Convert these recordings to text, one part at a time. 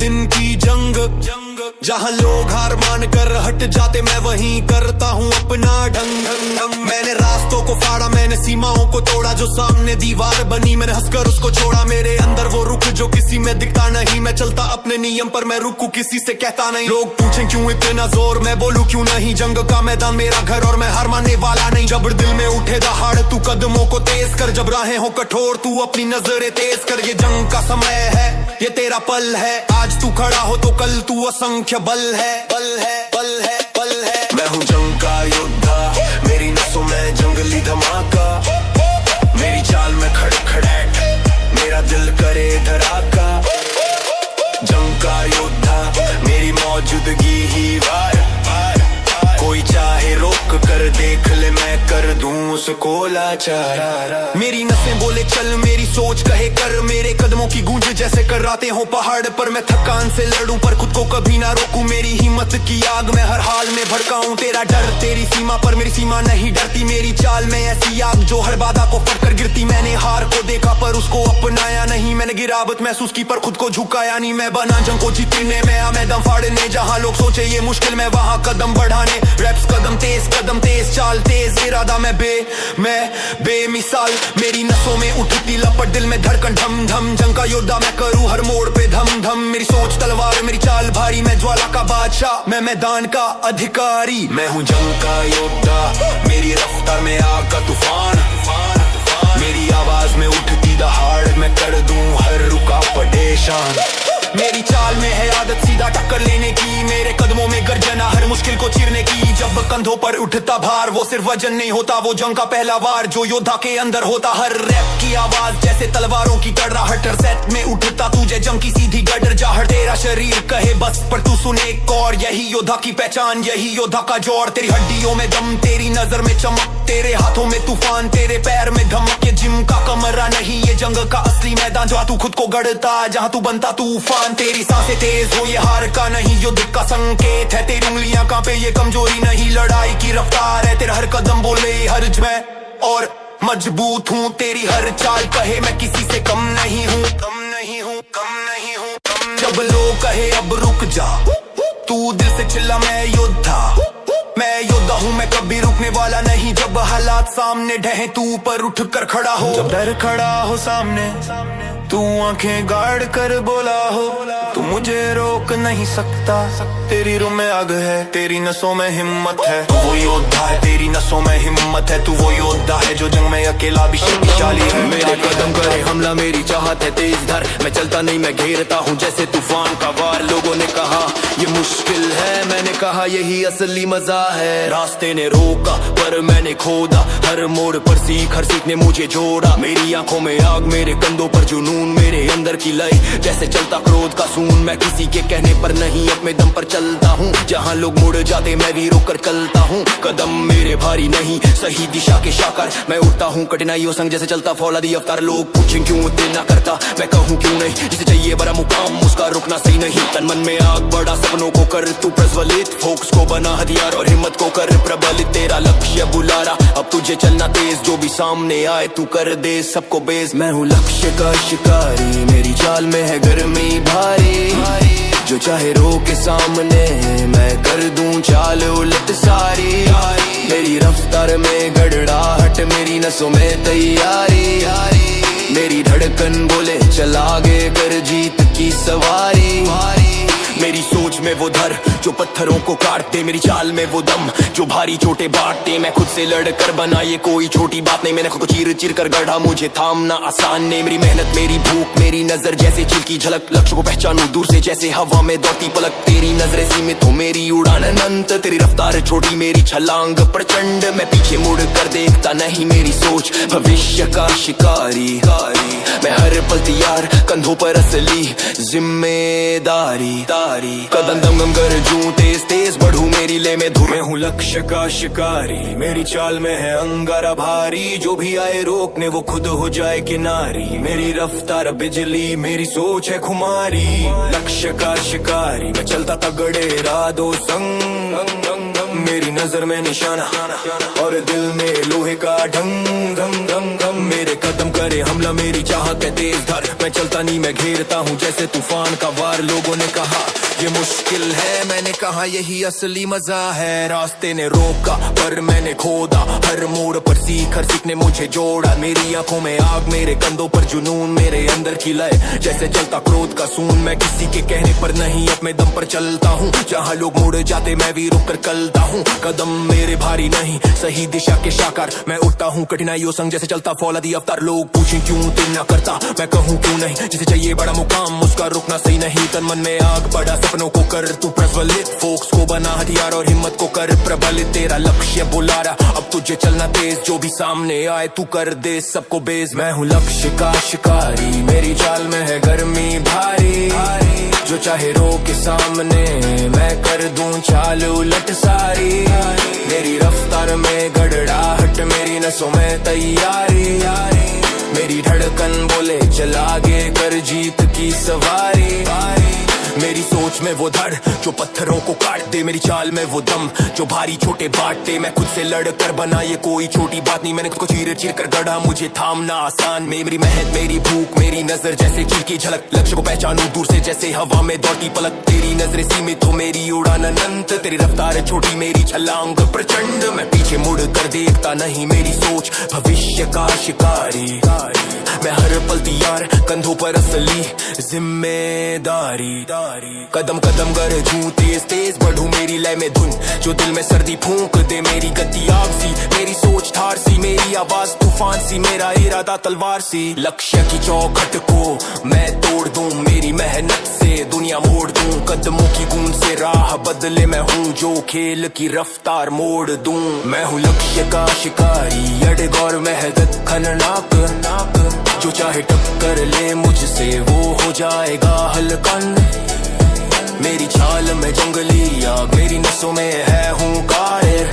दिन की जंग जहाँ लोग हार मान कर हट जाते, मैं वहीं करता हूँ अपना ढंग। मैंने रास्तों को फाड़ा, मैंने सीमाओं को तोड़ा, जो सामने दीवार बनी मैंने हंसकर उसको छोड़ा। मेरे अंदर वो रुख जो किसी में दिखता नहीं, मैं चलता अपने नियम पर, मैं रुकू किसी से कहता नहीं। लोग पूछें क्यों इतना जोर, मैं बोलूं क्यों नहीं। जंग का मैदान मेरा घर और मैं हार मानने वाला नहीं। जब दिल में उठे दहाड़ तू कदमों को तेज कर, जब राहें हो कठोर तू अपनी नजरें तेज कर। ये जंग का समय है, ये तेरा पल है, आज तू खड़ा हो तो कल तू असंख्य बल है, बल है, बल है, बल है। मैं हूँ जंग का योद्धा, मेरी नसों में जंगली धमाका, मेरी चाल में खड़खड़ाहट, मेरा दिल करे धड़ाका। जंग का योद्धा, मेरी मौजूदगी ही वार, कोई चाहे रोक कर देख ले, मैं कर दूं उसको लाचार। मेरी नसें बोले चल, मेरी सोच कहे कर, मेरे कदमों की गूंज जैसे कराते हो पहाड़ पर। मैं थकान से लड़ूं पर खुद को कभी ना रोकूं, मेरी हिम्मत की आग मैं हर हाल में भड़काऊं। तेरा डर तेरी सीमा पर, मेरी सीमा नहीं डरती। मेरी चाल में ऐसी आग जो हर बाधा को फट कर गिरती। मैंने हार को देखा पर उसको अपनाया नहीं, मैंने गिरावट महसूस की पर खुद को झुकाया नहीं। मैं बना जंग को जीतने में, मैं दम फाड़ने, जहाँ लोग सोचे ये मुश्किल मैं वहाँ कदम बढ़ाने। रैप्स कदम तेज, चाल तेज, इरादा मैं बेमिसाल। मेरी नसों में उठती लपट, दिल में धड़कन धम धम। जंग का योद्धा मैं करूँ हर मोड़ पे धम धम। मेरी सोच तलवार, मेरी चाल भारी, मैं ज्वाला का बादशाह, मैं मैदान का अधिकारी। मैं हूँ जंग का योद्धा, मेरी रफ्तार में आग का तूफान, मेरी आवाज में उठती दहाड़, मैं कर दूं हर रुका परेशान। मेरी चाल में है आदत सीधा टक्कर लेने की, मेरे कदमों में गर्जना हर मुश्किल को चीरने की। जब कंधों पर उठता भार वो सिर्फ वजन नहीं होता, वो जंग का पहला वार जो योद्धा के अंदर होता। हर रैप की आवाज जैसे तलवारों की कड़राहट, सेट में उठता तुझे जंग की सीधी गडर जाहट। तेरा शरीर कहे बस पर तू सुने एक और, यही योद्धा की पहचान, यही योद्धा का जोर। तेरी हड्डियों में दम, तेरी नजर में चमक, तेरे हाथों में तूफान, तेरे पैर में धमक। ये जिम का कमरा नहीं, ये जंग का असली मैदान, जहाँ तू खुद को गढ़ता, जहाँ तू बनता तूफान। तेरी सांसें तेज हो, ये हार का नहीं युद्ध का संकेत है। तेरी उंगलियां कांपे, ये कमजोरी नहीं लड़ाई की रफ्तार है। तेरा हर कदम बोले हर्ज मैं और मजबूत हूँ, तेरी हर चाल कहे मैं किसी से कम नहीं हूँ, कम नहीं हूँ, कम नहीं हूँ। जब लोग कहे अब रुक जा, तू दिल से चिल्ला मैं योद्धा, मैं योद्धा हूँ, मैं कभी रुकने वाला नहीं। जब हालात सामने ढहे तू ऊपर उठ कर खड़ा हो, जब डर खड़ा हो सामने तू आंखें गाड़ कर बोला हो, तू मुझे रोक नहीं सकता। तेरी रूह में आग है, तेरी नसों में हिम्मत है, तू वो योद्धा है, तेरी नसों में हिम्मत है। तू वो योद्धा है जो जंग में अकेला भी शक्तिशाली है। मेरे कदम करे हमला, मेरी चाहत है तेज धर, मैं चलता नहीं मैं घेरता हूँ जैसे तूफान का वार। लोगों ने कहा ये मुश्किल है, मैंने कहा यही असली मजा है। रास्ते ने रोका पर मैंने खोदा, हर मोड़ पर सीख, हर सीख ने मुझे जोड़ा। मेरी आंखों में आग, मेरे कंधों पर जुनून, मेरे अंदर की लय जैसे चलता क्रोध का सून। मैं किसी के कहने पर नहीं, अपने दम पर चलता हूँ, जहाँ लोग मुड़ जाते मैं भी रोक कर चलता हूँ। कदम मेरे भारी नहीं, सही दिशा के शाकर मैं उठता हूँ, कठिनाइयों संग जैसे चलता फौलादी अवतार। लोग पूछें क्यों इतना करता, मैं कहूँ क्यों नहीं, जिसे चाहिए बड़ा मुकाम उसका रुकना सही नहीं। तन मन में आग बढ़ा, सपनों को कर तू प्रज्वलित, फोकस को बना हथियार और हिम्मत को कर प्रबलित। तेरा लक्ष्य बुला रहा, अब तुझे चलना तेज, जो भी सामने आए तू कर दे सबको बेस। मैं हूँ लक्ष्य का शिकारी, मेरी चाल में है गर्मी भारी, जो चाहे रोके सामने मैं कर दूं चाल उलट सारी। मेरी रफ्तार में गड़गड़ाहट, मेरी नसों में तैयारी, मेरी धड़कन बोले चल आगे कर जीत की सवारी। मेरी सोच में वो धर जो पत्थरों को काटते, मेरी चाल में वो दम जो भारी चोटें बांटते। मैं खुद से लड़ कर बना ये कोई छोटी बात नहीं, मैंने खुद को चीर चीर कर गढ़ा, मुझे थामना आसान नहीं। मेरी मेहनत, मेरी भूख, मेरी नजर जैसे चिल की झलक, लक्ष्य को पहचानूं दूर से जैसे हवा में दौड़ती पलक। तेरी नजरें सीमित हो, मेरी उड़ान अनंत, तेरी रफ्तार छोटी, मेरी छलांग प्रचंड। मैं पीछे मुड़ कर देखता नहीं, मेरी सोच भविष्य का शिकारी। मैं हर पल तैयार, कंधों पर असली जिम्मेदारी। कदम दम गम कर जूं, तेज तेज बढ़ूं, मेरी ले में धूम। मैं हूँ लक्ष्य का शिकारी, मेरी चाल में है अंगारा भारी, जो भी आए रोकने वो खुद हो जाए किनारी। मेरी रफ्तार बिजली, मेरी सोच है खुमारी। लक्ष्य का शिकारी, मैं चलता तगड़े इरादों संग, मेरी नजर में निशाना और दिल में लोहे का ढंग ढंग ढंग ढंग। मेरे कदम करे हमला, मेरी चाहत है तेज धर, मैं चलता नहीं मैं घेरता हूँ जैसे तूफान का वार। लोगों ने कहा ये मुश्किल है, मैंने कहा यही असली मजा है। रास्ते ने रोका पर मैंने खोदा, हर मोड़ पर सीख, हर सीख ने मुझे जोड़ा। मेरी आंखों में आग, मेरे कंधों पर जुनून, मेरे अंदर की लय जैसे चलता क्रोध का सून। मैं किसी के कहने पर नहीं, अपने दम पर चलता हूँ, जहाँ लोग मुड़ जाते मैं भी रुक कर चलता हूँ। कदम मेरे भारी नहीं, सही दिशा के शाकार, मैं उठता हूँ कठिनाइयों संग जैसे चलता फौलादी अवतार। लोग पूछें क्यों तुम ना करता, मैं कहूँ क्यों नहीं, जिसे चाहिए बड़ा मुकाम उसका रुकना सही नहीं। तन मन में आग बढ़ा, सपनों को कर तू प्रज्वलित, फोक्स को बना हथियार और हिम्मत को कर प्रबलित। तेरा लक्ष्य बुला रहा, अब तुझे चलना तेज, जो भी सामने आए तू कर दे सबको बेज। मैं हूँ लक्ष्य का शिकारी, मेरी चाल में है गर्मी भारी, जो चाहे रोके सामने मैं कर दूं चाल उलट सारी। मेरी रफ्तार में गड़गड़ाहट, मेरी नसों में तैयारी, मेरी धड़कन बोले चल आगे कर जीत की सवारी। मेरी सोच में वो धड़ जो पत्थरों को काट दे, मेरी चाल में वो दम जो भारी छोटे बांट दे। मैं खुद से लड़ कर बना ये कोई छोटी बात नहीं, मैंने खुद को चीर चीर कर गढ़ा, मुझे थामना आसान। मेरी मेहनत, मेरी भूख, मेरी नजर जैसे चील की झलक, लक्ष्य को पहचानूं दूर से जैसे हवा में दौड़ती पलक। तेरी नजरें सीमित हो, मेरी उड़ान अनंत, तेरी रफ्तार छोटी, मेरी छलांग प्रचंड। मैं पीछे मुड़ कर देखता नहीं, मेरी सोच भविष्य का शिकारी। मैं हर पल तैयार, कंधों पर असली जिम्मेदारी। कदम कदम गरजूं, तेज तेज बढ़ूं, मेरी लय में धुन जो दिल में सर्दी फूंक दे। मेरी गति आग सी, मेरी सोच धार सी, मेरी आवाज तूफान सी, मेरा इरादा तलवार सी। लक्ष्य की चौखट को मैं तोड़ दूं, मेरी मेहनत से दुनिया मोड़ दूं। कदमों की गूंज से राह बदले मैं हूँ, जो खेल की रफ्तार मोड़ दूं। मैं हूँ लक्ष्य का शिकारी, अड़ग और मेहनत खननाक, जो चाहे टक्कर ले मुझसे वो हो जाएगा हलकन। मेरी चाल में जंगली आग, मेरी नसों में है हूँ कायर।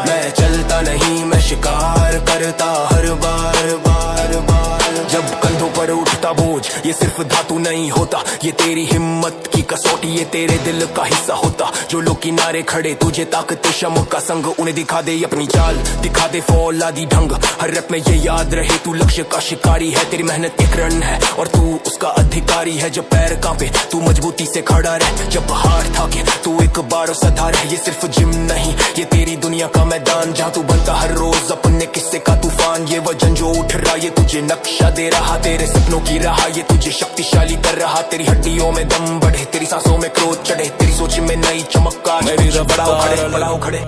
मैं चलता नहीं मैं शिकार करता हर बार बार बार। जब कंधों पर उठता बोझ, ये सिर्फ धातु नहीं होता, ये तेरी हिम्मत की कसौटी, ये तेरे दिल का हिस्सा होता। जो लोग किनारे खड़े तुझे ताकते शम का संग, उन्हें दिखा दे अपनी चाल, दिखा दे फौलादी ढंग। हर रत में ये याद रहे तू लक्ष्य का शिकारी है, तेरी मेहनत एक रण है और तू उसका अधिकारी है। जब पैर कांपे तू मजबूती से खड़ा रहे, जब हार थाके तू एक बार सधार है। ये सिर्फ जिम नहीं, ये तेरी दुनिया का मैदान, जहाँ तू बनता हर रोज अपने किस्से का तूफान। ये वजन जो उठ रहा, ये तुझे नक्शा दे रहा, तेरे सपनों की राह ये तुझे शक्तिशाली कर रहा। तेरी हड्डियों में दम बढ़े, तेरी सांसों में क्रोध चढ़े, तेरी सोच में नई चमक। मेरी रफ्तार खड़े,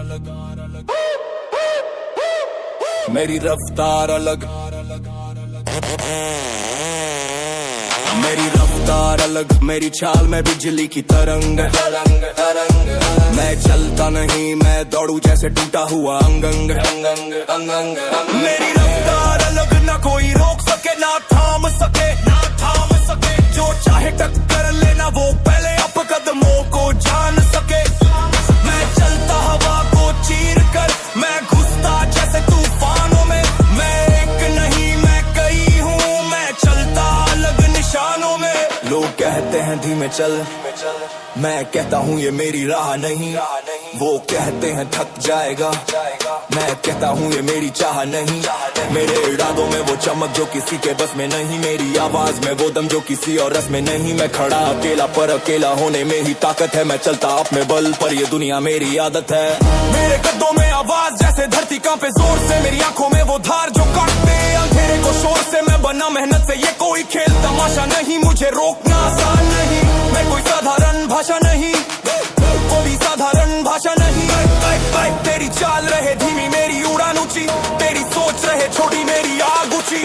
मेरी रफ्तार अलग, मेरी रफ्तार अलग, मेरी चाल में बिजली की तरंग। मैं चलता नहीं मैं दौड़ू जैसे टूटा हुआ अंग अंग। मेरी रफ्तार अलग, ना कोई रोक सके ना थाम सके, जो चाहे टक्कर लेना वो पहले अप कदमों को जान सके। मैं चलता हवा को चीर कर, मैं घुसता जैसे तूफानों में। मैं एक नहीं मैं कई हूँ, मैं चलता अलग निशानों में। लोग कहते हैं धीमे चल, मैं कहता हूँ ये मेरी राह नहीं। वो कहते हैं थक जाएगा, मैं कहता हूँ ये मेरी चाह नहीं। मेरे इरादों में वो चमक जो किसी के बस में नहीं, मेरी आवाज में वो दम जो किसी और रस में नहीं। मैं खड़ा अकेला पर अकेला होने में ही ताकत है, मैं चलता अपने बल पर ये दुनिया मेरी आदत है। मेरे कदमों में आवाज जैसे धरती कांपे जोर से, मेरी आंखों में वो धार जो काटते अंधेरे को शोर से। मैं बना मेहनत से, ये कोई खेल तमाशा नहीं, मुझे रोकना आसान नहीं। मैं कोई साधारण भाषा नहीं, कोई साधारण भाषा नहीं। तेरी चाल रहे धीमी, मेरी उड़ान ऊंची, तेरी सोच रहे छोटी, मेरी आग ऊंची।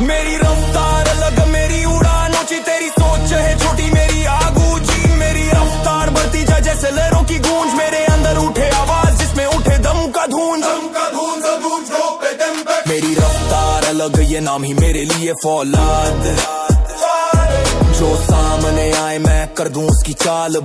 मेरी रफ्तार अलग, मेरी उड़ान ऊंची, तेरी सोच है छोटी, मेरी आग ऊंची। मेरी रफ्तार बढ़ती जाए जैसे लहरों की गूंज, मेरे अंदर उठे आवाज जिसमें उठे दम का धूंज। मेरी रफ्तार अलग, ये नाम ही मेरे लिए फौलाद, जो सामने आए मैं कर दूं उसकी चाल।